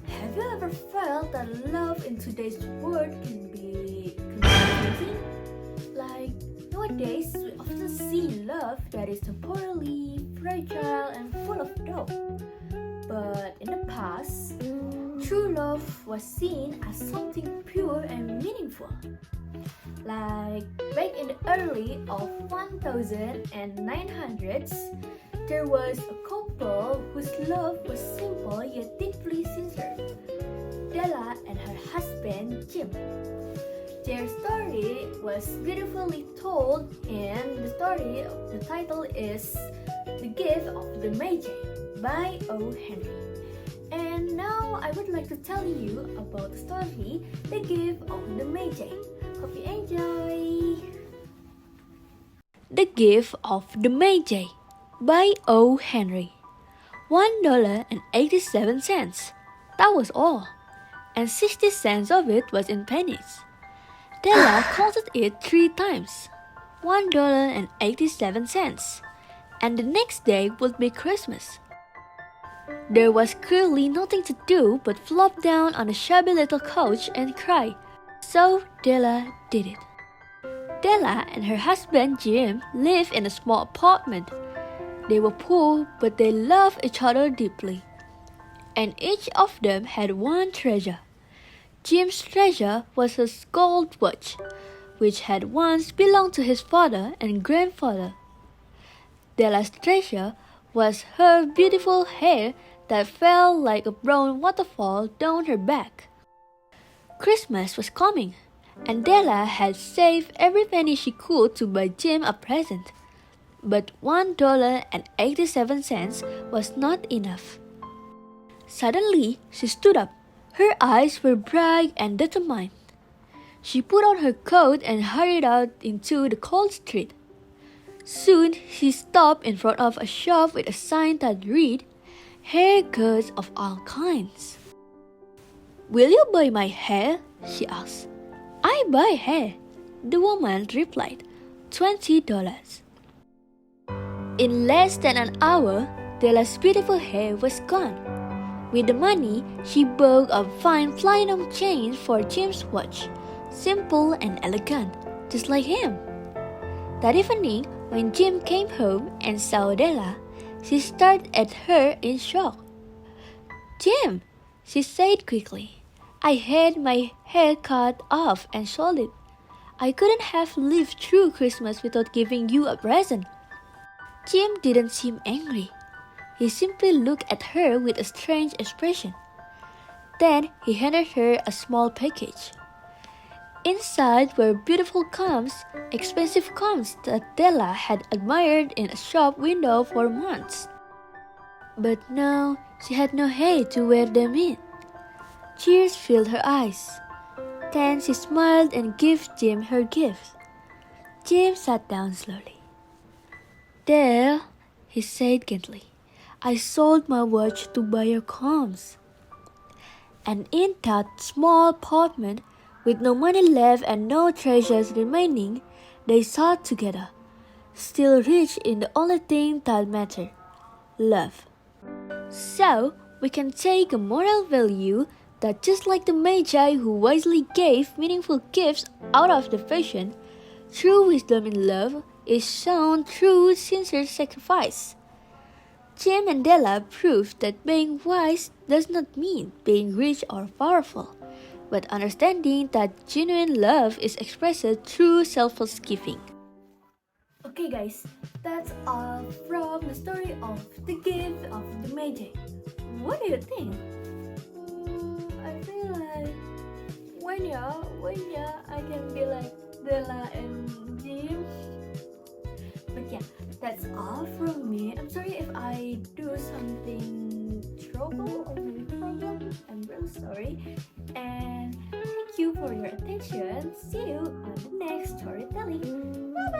Have you ever felt that love in today's world can be confusing? Like nowadays, we often see love that is temporarily fragile and full of doubt. But in the past, true love was seen as something pure and meaningful. Like back in the early of 1900s, there was a couple whose love was simple yet deeply sincere. Della and her husband Jim. Their story was beautifully told, and the title is The Gift of the Magi by O. Henry. And now I would like to tell you about the story The Gift of the Magi. Hope you enjoy! The Gift of the Magi by O. Henry. $1.87. That was all, and 60 cents of it was in pennies. Della counted it 3 times. $1.87, and the next day would be Christmas. There was clearly nothing to do but flop down on a shabby little couch and cry. So Della did it. Della and her husband Jim lived in a small apartment. They were poor, but they loved each other deeply. And each of them had one treasure. Jim's treasure was his gold watch, which had once belonged to his father and grandfather. Della's treasure was her beautiful hair that fell like a brown waterfall down her back. Christmas was coming, and Della had saved every penny she could to buy Jim a present. But $1.87 was not enough. Suddenly, she stood up. Her eyes were bright and determined. She put on her coat and hurried out into the cold street. Soon, she stopped in front of a shop with a sign that read, "Haircuts of all kinds." "Will you buy my hair?" she asked. "I buy hair," the woman replied. $20. In less than an hour, Della's beautiful hair was gone. With the money, she bought a fine platinum chain for Jim's watch, simple and elegant, just like him. That evening, when Jim came home and saw Della, she stared at her in shock. "Jim," she said quickly, "I had my hair cut off and sold it. I couldn't have lived through Christmas without giving you a present." Jim didn't seem angry. He simply looked at her with a strange expression. Then he handed her a small package. Inside were beautiful combs, expensive combs that Della had admired in a shop window for months. But now she had no hair to wear them in. Tears filled her eyes. Then she smiled and gave Jim her gift. Jim sat down slowly. "Dell," he said gently, "I sold my watch to buy your combs." And in that small apartment, with no money left and no treasures remaining, they sat together, still rich in the only thing that mattered, love. So, we can take a moral value that just like the Magi who wisely gave meaningful gifts out of devotion, true wisdom in love is shown through sincere sacrifice. Jim and Della proved that being wise does not mean being rich or powerful, but understanding that genuine love is expressed through selfless giving. Okay guys, that's all from the story of The Gift of the Magi. What do you think? I feel like when I can be like Della and Jim. But yeah, that's all from me. I'm sorry if I do something trouble or maybe problem. I'm really sorry. And thank you for your attention. See you on the next storytelling. Bye bye.